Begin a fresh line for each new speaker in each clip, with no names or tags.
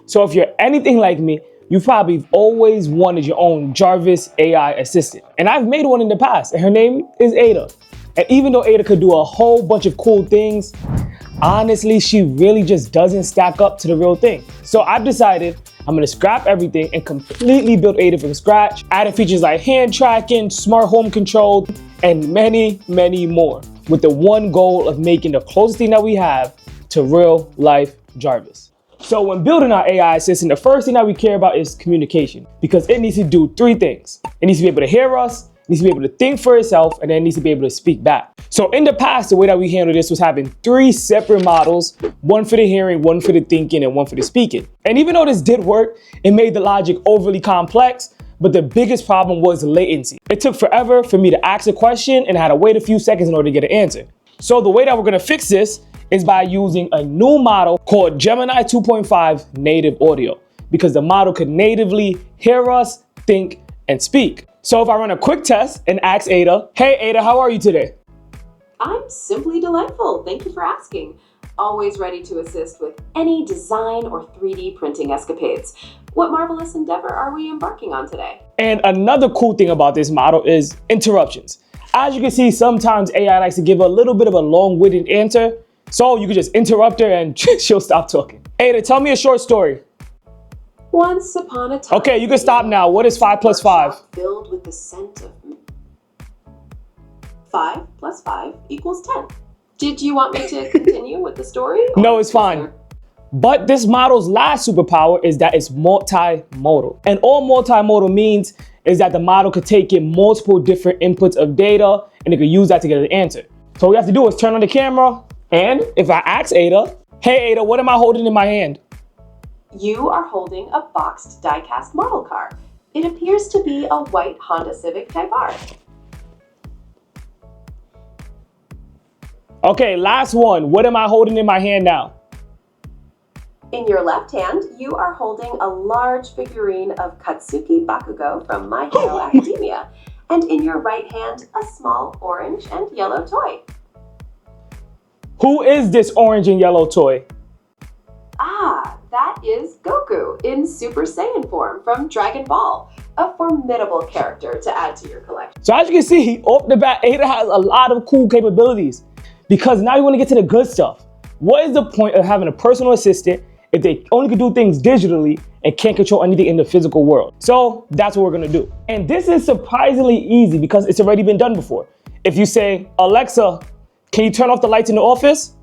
So if you're anything like me, you probably always wanted your own Jarvis AI assistant. And I've made one in the past, and her name is Ada. And even though Ada could do a whole bunch of cool things, honestly, she really just doesn't stack up to the real thing. So I've decided I'm gonna scrap everything and completely build Ada from scratch, adding features like hand tracking, smart home control, and many, many more, with the one goal of making the closest thing that we have to real life Jarvis. So when building our AI assistant, the first thing that we care about is communication, because it needs to do three things. It needs to be able to hear us, it needs to be able to think for itself, and then it needs to be able to speak back. So in the past, the way that we handled this was having three separate models, one for the hearing, one for the thinking, and one for the speaking. And even though this did work, it made the logic overly complex, but the biggest problem was latency. It took forever for me to ask a question and I had to wait a few seconds in order to get an answer. So the way that we're gonna fix this is by using a new model called Gemini 2.5 native audio, because the model could natively hear us, think, and speak. So if I run a quick test and ask Ada, hey Ada, how are you today?
I'm simply delightful, thank you for asking. Always ready to assist with any design or 3D printing escapades. What marvelous endeavor are we embarking on today?
And another cool thing about this model is interruptions. As you can see, sometimes AI likes to give a little bit of a long-winded answer, so you can just interrupt her and she'll stop talking. Ada, tell me a short story.
Once upon a time.
Okay, you can stop now. What is 5 plus 5?
Filled with the scent of 5 plus 5 equals 10. Did you want me to continue with the story?
No, it's fine. But this model's last superpower is that it's multimodal. And all multimodal means is that the model could take in multiple different inputs of data and it could use that to get an answer. So what we have to do is turn on the camera, and if I ask Ada, hey Ada, what am I holding in my hand?
You are holding a boxed die-cast model car. It appears to be a white Honda Civic Type R.
Okay, last one. What am I holding in my hand now?
In your left hand, you are holding a large figurine of Katsuki Bakugo from My Hero Academia. And in your right hand, a small orange and yellow toy.
Who is this orange and yellow toy?
Ah, that is Goku in Super Saiyan form from Dragon Ball, a formidable character to add to your collection.
So as you can see, off the bat, Ada has a lot of cool capabilities, because now you want to get to the good stuff. What is the point of having a personal assistant if they only can do things digitally and can't control anything in the physical world? So that's what we're gonna do. And this is surprisingly easy because it's already been done before. If you say, Alexa, can you turn off the lights in the office?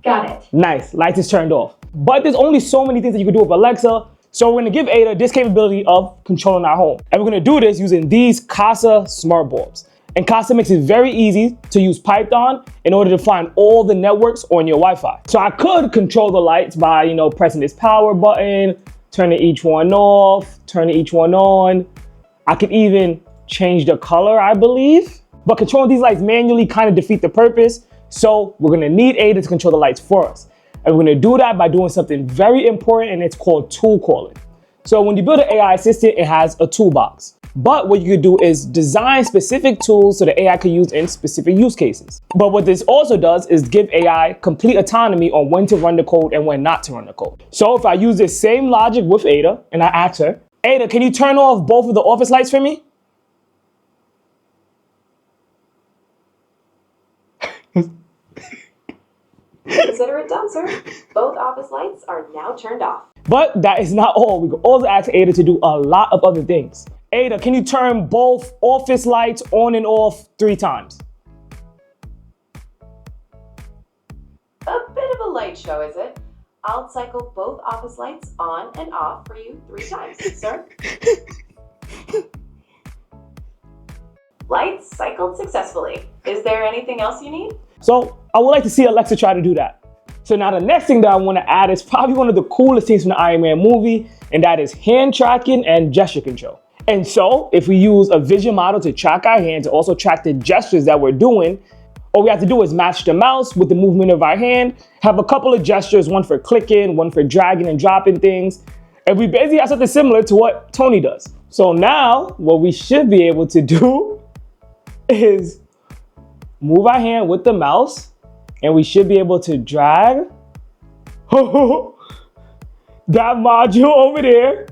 Got it.
Nice, lights is turned off. But there's only so many things that you can do with Alexa, so we're gonna give Ada this capability of controlling our home. And we're gonna do this using these Casa smart bulbs. And Casa makes it very easy to use Python in order to find all the networks on your Wi-Fi. So I could control the lights by, pressing this power button, turning each one off, turning each one on. I could even change the color, I believe. But controlling these lights manually kind of defeat the purpose. So we're gonna need Ada to control the lights for us. And we're gonna do that by doing something very important, and it's called tool calling. So when you build an AI assistant, it has a toolbox. But what you could do is design specific tools so the AI can use in specific use cases. But what this also does is give AI complete autonomy on when to run the code and when not to run the code. So if I use this same logic with Ada and I ask her, Ada, can you turn off both of the office lights for me?
Consider it done, sir. Both office lights are now turned off.
But that is not all. We can also ask Ada to do a lot of other things. Ada, can you turn both office lights on and off 3 times?
A bit of a light show, is it? I'll cycle both office lights on and off for you 3 times, sir. Lights cycled successfully. Is there anything else you need?
So I would like to see Alexa try to do that. So now the next thing that I want to add is probably one of the coolest things from the Iron Man movie, and that is hand tracking and gesture control. And so if we use a vision model to track our hands, to also track the gestures that we're doing, all we have to do is match the mouse with the movement of our hand, have a couple of gestures, one for clicking, one for dragging and dropping things. And we basically have something similar to what Tony does. So now what we should be able to do is move our hand with the mouse, and we should be able to drag That module over there.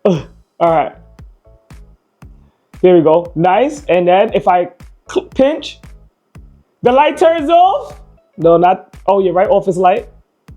All right. There we go. Nice. And then if I pinch, the light turns off. No, not. Oh, yeah, right, office light.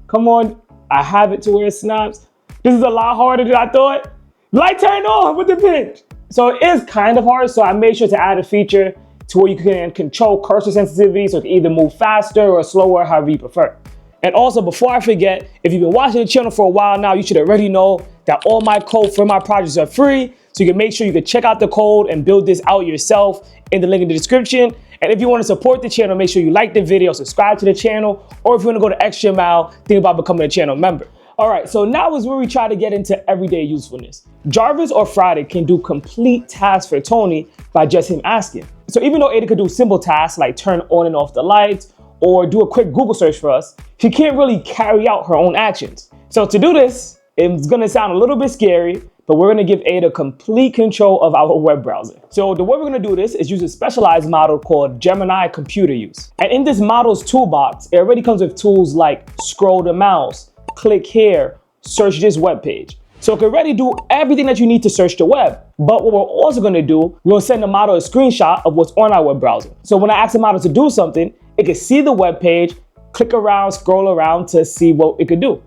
Come on. I have it to where it snaps. This is a lot harder than I thought. Light turned on with the pinch. So it is kind of hard. So I made sure to add a feature to where you can control cursor sensitivity so it can either move faster or slower, however you prefer. And also, before I forget, if you've been watching the channel for a while now, you should already know that all my code for my projects are free. So you can make sure you can check out the code and build this out yourself in the link in the description. And if you want to support the channel, make sure you like the video, subscribe to the channel, or if you want to go the extra mile, think about becoming a channel member. All right, so now is where we try to get into everyday usefulness. Jarvis or Friday can do complete tasks for Tony by just him asking. So even though Ada could do simple tasks like turn on and off the lights or do a quick Google search for us, she can't really carry out her own actions. So to do this, it's gonna sound a little bit scary, but we're gonna give Ada complete control of our web browser. So the way we're gonna do this is use a specialized model called Gemini computer use. And in this model's toolbox, it already comes with tools like scroll the mouse, click here, search this web page. So it can already do everything that you need to search the web. But what we're also gonna do, we're gonna send the model a screenshot of what's on our web browser. So when I ask the model to do something, it can see the web page, click around, scroll around to see what it could do.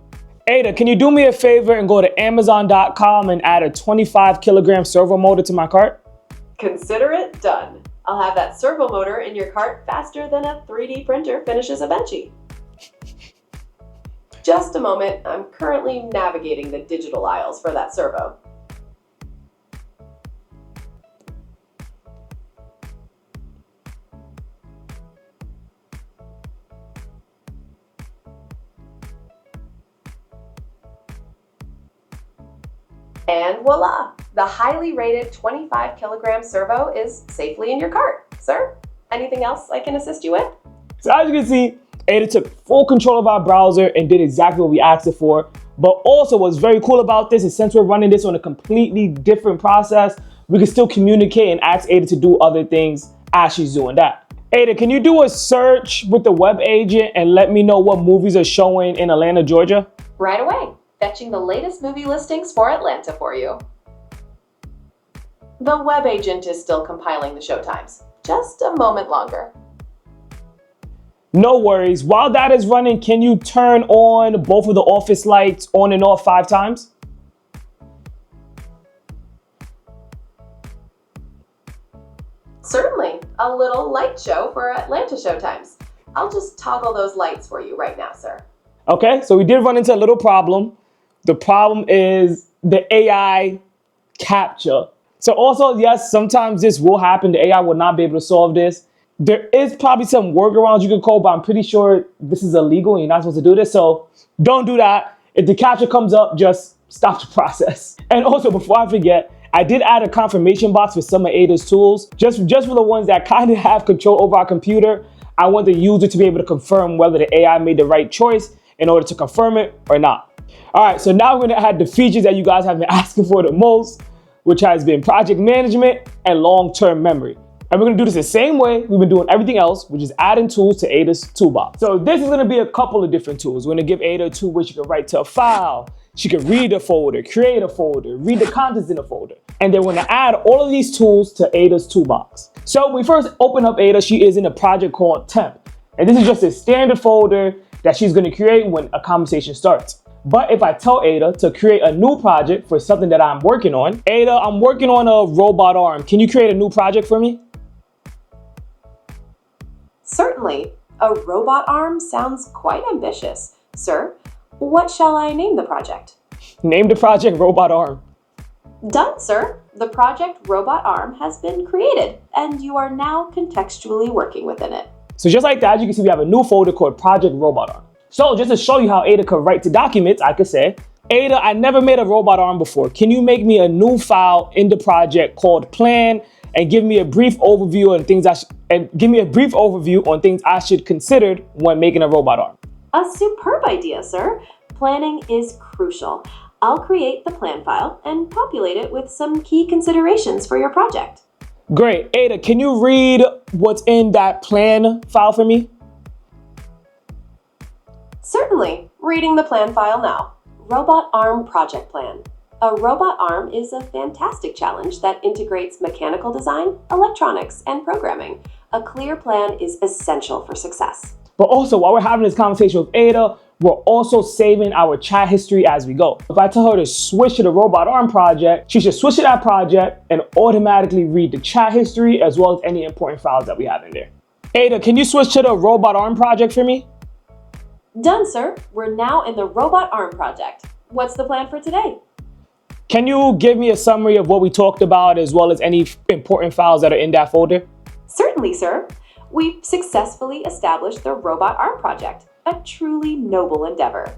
Ada, can you do me a favor and go to Amazon.com and add a 25 kilogram servo motor to my cart?
Consider it done. I'll have that servo motor in your cart faster than a 3D printer finishes a benchy. Just a moment, I'm currently navigating the digital aisles for that servo. And voila! The highly rated 25 kilogram servo is safely in your cart. Sir, anything else I can assist you with?
So as you can see, Ada took full control of our browser and did exactly what we asked it for. But also what's very cool about this is since we're running this on a completely different process, we can still communicate and ask Ada to do other things as she's doing that. Ada, can you do a search with the web agent and let me know what movies are showing in Atlanta, Georgia?
Right away. Fetching the latest movie listings for Atlanta for you. The web agent is still compiling the showtimes. Just a moment longer.
No worries. While that is running, can you turn on both of the office lights on and off 5 times?
Certainly. A little light show for Atlanta showtimes. I'll just toggle those lights for you right now, sir.
Okay, so we did run into a little problem. The problem is the AI captcha. So also, yes, sometimes this will happen. The AI will not be able to solve this. There is probably some workarounds you can code, but I'm pretty sure this is illegal and you're not supposed to do this. So don't do that. If the captcha comes up, just stop the process. And also, before I forget, I did add a confirmation box for some of Ada's tools, just for the ones that kind of have control over our computer. I want the user to be able to confirm whether the AI made the right choice in order to confirm it or not. All right, so now we're gonna add the features that you guys have been asking for the most, which has been project management and long-term memory. And we're gonna do this the same way we've been doing everything else, which is adding tools to Ada's toolbox. So this is gonna be a couple of different tools. We're gonna give Ada a tool where she can write to a file, she can read a folder, create a folder, read the contents in a folder. And then we're gonna add all of these tools to Ada's toolbox. So when we first open up Ada, she is in a project called temp. And this is just a standard folder that she's gonna create when a conversation starts. But if I tell Ada to create a new project for something that I'm working on, Ada, I'm working on a robot arm. Can you create a new project for me?
Certainly. A robot arm sounds quite ambitious. Sir, what shall I name the project?
Name the project Robot Arm.
Done, sir. The project Robot Arm has been created, and you are now contextually working within it.
So just like that, you can see we have a new folder called Project Robot Arm. So just to show you how Ada could write to documents, I could say, Ada, I never made a robot arm before. Can you make me a new file in the project called Plan and give me a brief overview on things on things I should consider when making a robot arm?
A superb idea, sir. Planning is crucial. I'll create the plan file and populate it with some key considerations for your project.
Great. Ada, can you read what's in that plan file for me?
Certainly. Reading the plan file now. Robot Arm Project Plan. A robot arm is a fantastic challenge that integrates mechanical design, electronics, and programming. A clear plan is essential for success.
But also, while we're having this conversation with Ada, we're also saving our chat history as we go. If I tell her to switch to the robot arm project, she should switch to that project and automatically read the chat history as well as any important files that we have in there. Ada, can you switch to the robot arm project for me?
Done, sir. We're now in the robot arm project. What's the plan for today?
Can you give me a summary of what we talked about as well as any important files that are in that folder?
Certainly, sir. We've successfully established the robot arm project, a truly noble endeavor.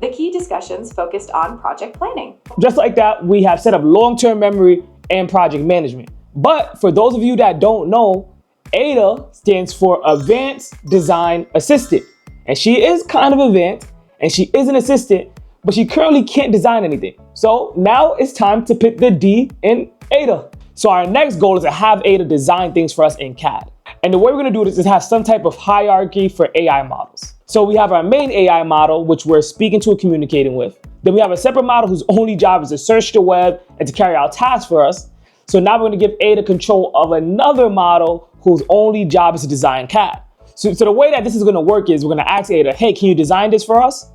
The key discussions focused on project planning.
Just like that, we have set up long-term memory and project management. But for those of you that don't know, Ada stands for Advanced Design Assistant. And she is kind of advanced, and she is an assistant, but she currently can't design anything. So now it's time to put the D in Ada. So our next goal is to have Ada design things for us in CAD. And the way we're gonna do this is have some type of hierarchy for AI models. So we have our main AI model, which we're speaking to and communicating with. Then we have a separate model whose only job is to search the web and to carry out tasks for us. So now we're gonna give Ada control of another model whose only job is to design CAD. So the way that this is gonna work is we're gonna ask Ada, hey, can you design this for us?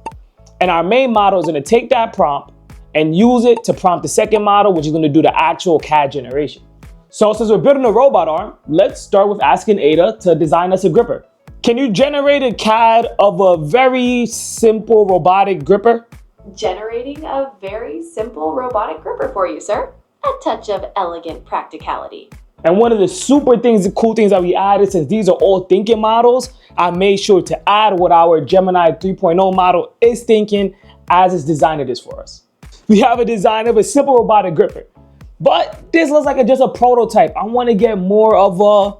And our main model is gonna take that prompt and use it to prompt the second model, which is gonna do the actual CAD generation. So since we're building a robot arm, let's start with asking Ada to design us a gripper. Can you generate a CAD of a very simple robotic gripper?
Generating a very simple robotic gripper for you, sir. A touch of elegant practicality.
And one of the cool things that we added, since these are all thinking models, I made sure to add what our Gemini 3.0 model is thinking as it's designing this for us. We have a design of a simple robotic gripper, but this looks like just a prototype. I want to get more of a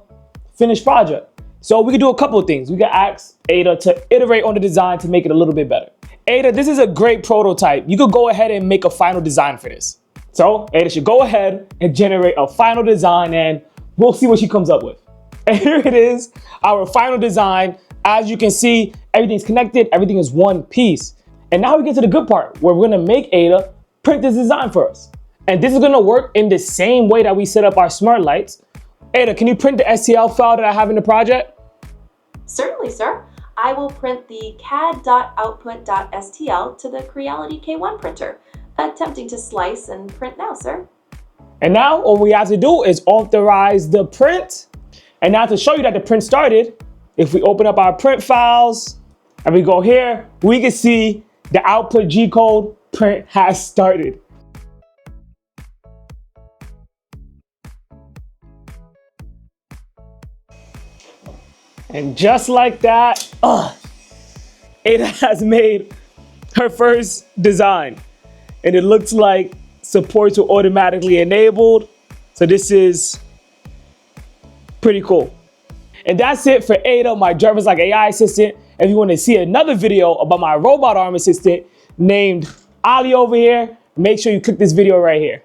finished project. So we can do a couple of things. We can ask Ada to iterate on the design to make it a little bit better. Ada, this is a great prototype. You could go ahead and make a final design for this. So Ada should go ahead and generate a final design and we'll see what she comes up with. And here it is, our final design. As you can see, everything's connected, everything is one piece. And now we get to the good part where we're gonna make Ada print this design for us. And this is gonna work in the same way that we set up our smart lights. Ada, can you print the STL file that I have in the project?
Certainly, sir. I will print the cad.output.stl to the Creality K1 printer. Attempting to slice and print now, sir.
And now all we have to do is authorize the print. And now to show you that the print started, if we open up our print files and we go here, we can see the output G code print has started. And just like that, Ada has made her first design. And it looks like supports were automatically enabled. So this is pretty cool. And that's it for Ada, my Jarvis-like AI assistant. If you want to see another video about my robot arm assistant named Ali over here, make sure you click this video right here.